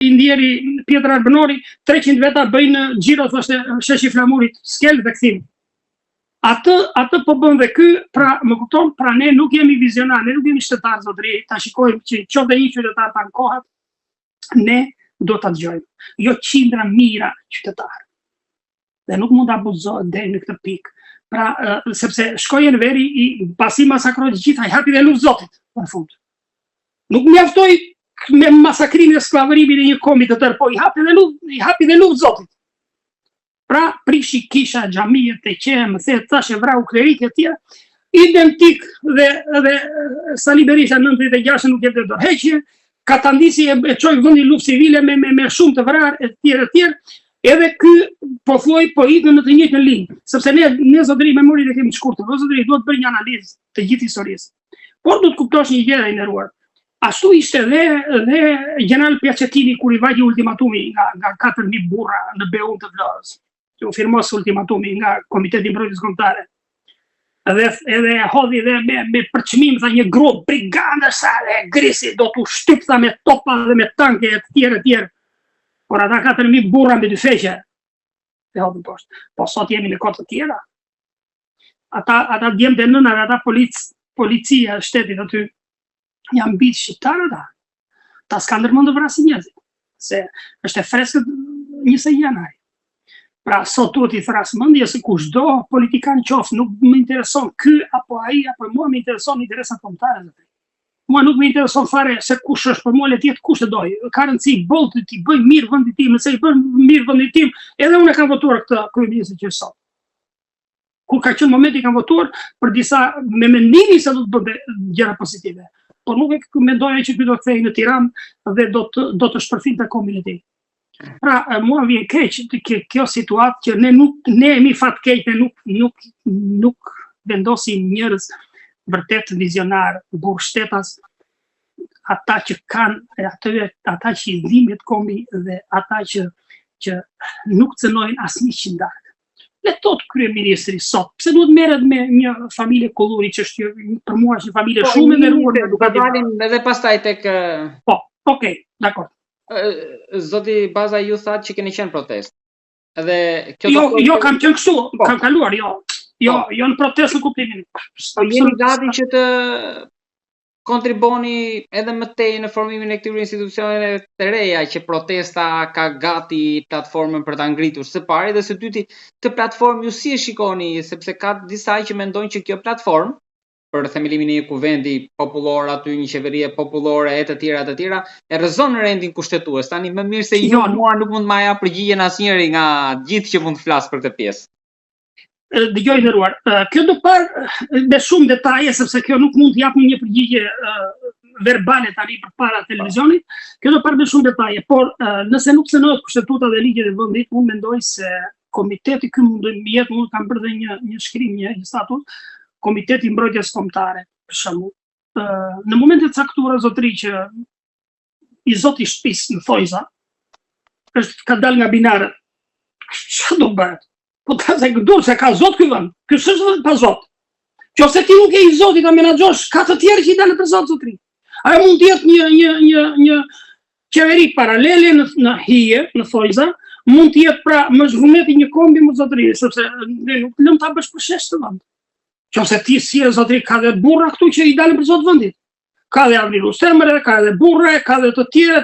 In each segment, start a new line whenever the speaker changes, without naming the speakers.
i ndjeri Pjetër Arbënori, 300 veta bëjnë xhiro, thoshte sheshi Flamurit, skel dhe kthim. Atë po bën dhe ky, pra më kupton, pra ne nuk jemi vizionar, ne nuk jemi shtetar zotëri, ta shikojmë që qoftë një qytetar të ankohat, ne do ta dëgjojmë. Jo qindra mijëra qytetarë. Dhe nuk mund të abuzohet deri në këtë pikë. Pra, sepse shkoi veri pasi masakroi të gjitha, i hapi dhe luftë Zotit në fund. Nuk mjaftoi me masakrimin e skllavërimit në një kombi të tërë, po i hapi dhe luftë Zotit. Pra, prishi kisha, xhamiet e qenë, më thashë vrau klerikë e tjera, identik dhe Sali Berisha 96 nuk jepte dorëheqje, Katandisi e çoi vendin luftë civile me shumë të vrarë e tjerë, edhe ky po thuaj po ikën në të njëjtën linjë, sepse ne zotëri memorinë e kemi të shkurtër, zotëri duhet bëj një analizë të gjithë historisë. Por do të kuptosh një gjë e nderuar. Ashtu ishte dhe General Piacetini kur i vajti ultimatumi nga 4000 burra në Beun të Vlorës. Që u firmos ultimatumi nga Komiteti i Mbrojtjes Kombëtare. Edhe hodhi dhe me përçmim tha një grup brigada sa dhe grisi do t'u shtyp tha me topa dhe me tanke e të tjerë. Por ata 4000 burra me dy feqe. Dhe hodhin poshtë. Po sot jemi në kohë të tjera. Ata djemtë e nëna, ata policia e shtetit aty janë mbi shqiptarë ata. Ta s'ka ndërmend të vrasin njerëzit. Se është e freskët 20 janar. Pra, sot duhet i thras mendje se kushdo politikan qoftë, nuk më intereson ky apo ai, apo mua më intereson interesat kombëtare. Mua nuk më intereson fare se kush është, për mua le të jetë kush e doj. Ka rëndësi bolti ti bëj mirë vendit tim, nëse i bën mirë vendit tim, edhe unë kam votuar këtë kryeministër që sot. Kur ka qenë momenti kam votuar për disa me mendimin se do të bënte gjëra pozitive. Por nuk e mendoja që ky do të kthehej në Tiranë dhe do të shpërthinte kombin e tij. Pra, mua vjen keq kjo situatë që ne jemi fatkeq, ne nuk vendosim njerëz vërtet vizionar, burr shtetas, ata që kanë, ata që i dhimbet kombi dhe ata që nuk cënojnë asnjë qindar. Le tot kryeministri sot, pse duhet merret me një familje Kulluri që është për mua është një familje shumë e nderuar,
do ta dalim edhe pastaj tek
Po, okay, dakor.
Zoti Baza ju thatë që keni qenë protestë. Edhe kjo
Jo, kam qenë kështu, kam kaluar, jo në protestë në kuptimin.
Po jeni gati që të kontriboni edhe më tej në formimin e këtyre institucioneve të reja që protesta ka gati platformën për ta ngritur së pari dhe së dyti këtë platformë ju si e shikoni, sepse ka disa që mendojnë që kjo platformë për themelimin e një kuvendi popullor aty, një qeverie popullore e të tjera, e rrezon rendin kushtetues. Tani më mirë se mua nuk mund të marrja përgjigjen asnjëri nga gjithë që mund të flas për këtë pjesë.
Dëgjoj nderuar, kjo do parë me shumë detaje sepse kjo nuk mund të japë një përgjigje verbale tani përpara televizionit. Kjo do parë me shumë detaje, por nëse nuk cënohet kushtetuta dhe ligjet e vendit, unë mendoj se komiteti ky mund të kam bërë dhe një shkrim, një statut, Komiteti i Mbrojtjes Kombëtare, për shembull. Në momente të caktuara zotëri që i zoti shtëpisë në Thojza ka dalë nga binare. Çfarë do bëhet? Po ta se ka zot ky vend. Ky s'është pa zot. Qofse ti nuk je i zotit ta menaxhosh, ka të tjerë që i dalën për zot zotëri. Ajo mund të jetë një qeveri paralele në hije, në Thojza, mund të jetë pra më zhvumeti një kombi më zotëri, sepse ne nuk lëm ta bësh për shesh të vend. Qofse ti si e zotëri ka dhe burra këtu që i dalën për zot vendit. Ka dhe Avrilu Semre, ka dhe burre, ka dhe të tjera,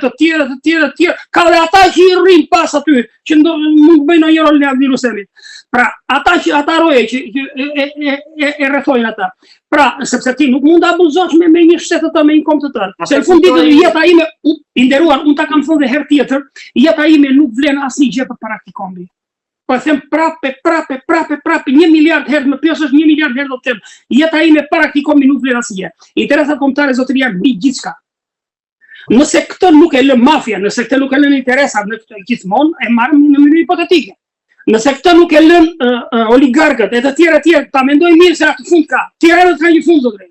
ka dhe ata që i rrin pas aty, që mund të bëjnë në një rol në Avrilu Semrit. Pra, ata roje që e rrethojnë ata. Pra, sepse ti nuk mund të abuzosh me një shtet të me një kom të tërë. Se në fund ditës jeta ime, i nderuar, unë ta kam thënë dhe herë tjetër, jeta ime nuk vlen asnjë gjë për para këtij kombi. Po e them prape, 1 miliard herë, më pyesësh 1 miliard herë do të them. Jeta ime para këtij kombi nuk vlen asgjë. Interesat kombëtare zotëri janë mbi gjithçka. Nëse këtë nuk e lë mafia, nëse këtë nuk e lën interesat në këtë gjithmonë, e marrim në mënyrë hipotetike. Nëse këtë nuk e lën oligarkët e të tjerë, ta mendojnë mirë se atë fund ka. Tiranët kanë një fund zotëri.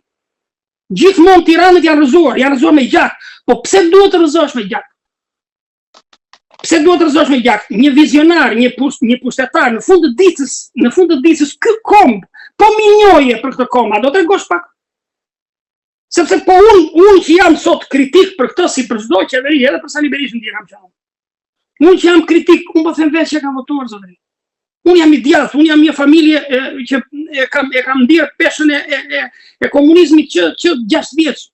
Gjithmonë tiranët janë rrëzuar me gjak. Po pse duhet të rrëzohesh me gjak? Pse duhet të rrëzohesh me gjak? Një vizionar, një pushtetar në fund të ditës ky komb, po minjoje për këtë komb, a do të tregosh pak? Sepse po unë që jam sot kritik për këtë si për çdo qeveri, edhe për Sali Berishën që kam qenë. Unë që jam kritik, unë po them vetë që kam votuar zotëri. Unë jam i djathtë, unë jam një familje që e kam ndier peshën e komunizmit që 6 vjeç.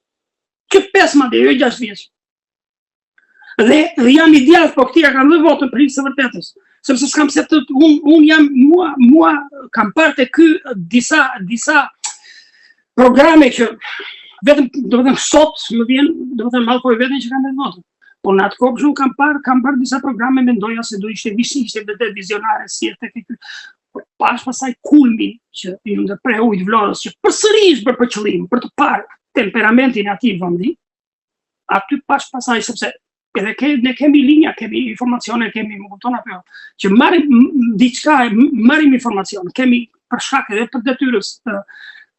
Që 5 madje, jo 6 vjeç. Dhe jam i djathtë, po këtia kam dhe votën për së vërtetës. Sepse s'kam se të unë jam mua kam parë te ky disa programe që vetëm do të them sot më vjen, do të them mallkoj veten që kam dhe votën. Po në atë kohë kam parë disa programe, mendoja se do ishte vërtet vizionare si e tek ky. Pash pasaj kulmin që ju ndërpreu i Vlorës që përsëri për qëllim, për të parë temperamentin e atij vendi. Aty pash pasaj sepse edhe ne kemi linja, kemi informacione, kemi më kupton apo jo, që marrim diçka, marrim informacion, kemi për shkak edhe për detyrës.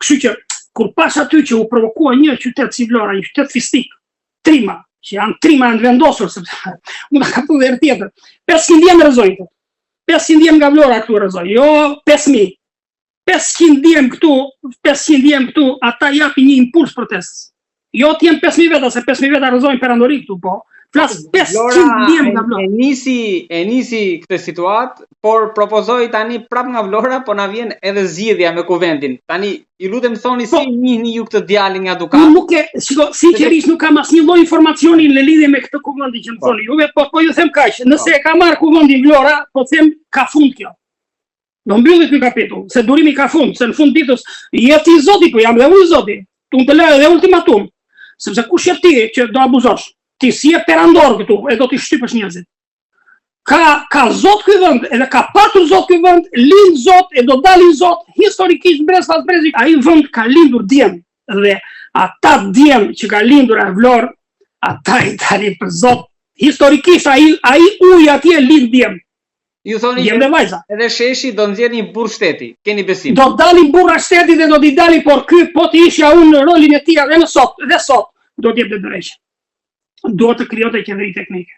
Kështu që kur pash aty që u provokua një qytet si Vlora, një qytet fistik, trima, që janë trima në vendosur, sepse unë ka të dhe tjetër. 500 djemë rëzojnë, 500 djemë nga Vlora këtu rëzojnë, jo 5.000. 500 djemë këtu, ata japi një impuls protestës. Jo t'jem 5.000 veta, se 5.000 veta rëzojnë perandori këtu, po. Flas 500 djemë nga Vlora.
E nisi këtë situatë, por propozoi tani prap nga Vlora, po na vjen edhe zgjidhja me kuvendin. Tani, ju lutem thoni si njihni ju këtë djalin nga Dukat.
Unë nuk sinqerisht nuk kam asnjë lloj informacioni në lidhje me këtë kuvendin që më thoni juve, po ju them kaq, nëse e ka marrë kuvendin Vlora, po them ka fund kjo. Do mbylli ky kapitull, se durimi ka fund, se në fund ditës jeti zoti, po jam dhe unë zoti. Unë të lë edhe ultimatum, sepse kush je ti që do abuzosh? Ti si e perandor këtu, e do t'i shtypësh njerëzit. Ka zot ky vend, edhe ka patur zot ky vend, lind zot, e do dalin zot, historikisht brezfas brezik, ai vend ka lindur djem, dhe ata djem që ka lindur e Vlorë, ata i dalin për zot, historikisht ai uji atje lind djem.
Ju thoni
djem dhe vajza.
Edhe sheshi do nxjerrni një burr shteti, keni besim.
Do dalin burra shtetit dhe do t'i dalin, por ky po t'i ishja unë në rolin e tij edhe sot, do t'jep dhe drejtë. Duhet të krijote qeveri teknike.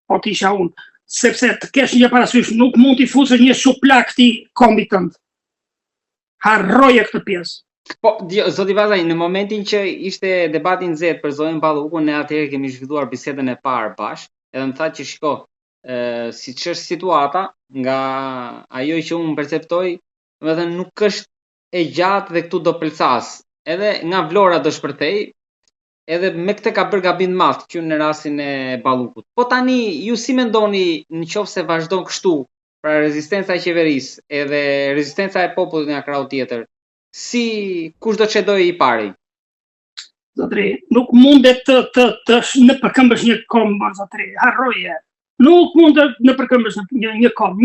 Po t'isha unë. Sepse të kesh një parasysh, nuk mund t'i fusësh një shuplak këtij kombit tënd. Harroje këtë pjesë.
Po, zoti Vazaj, në momentin që ishte debati i nxehtë për zonën Ballukun, ne atëherë kemi zhvilluar bisedën e parë bashkë, edhe më tha që shiko, siç është situata, nga ajo që unë perceptoj, domethënë nuk është e gjatë dhe këtu do pelcas. Edhe nga Vlora do shpërthej, edhe me këtë ka bërë gabim të madh që në rastin e Ballukut. Po tani ju si mendoni nëse vazhdon kështu, pra rezistenca e qeverisë edhe rezistenca e popullit nga krau tjetër, kush do çedoj i pari?
Zotri, nuk mundet të në përkëmbësh një komb, zotri, harroje. Nuk mundet në përkëmbësh një komb.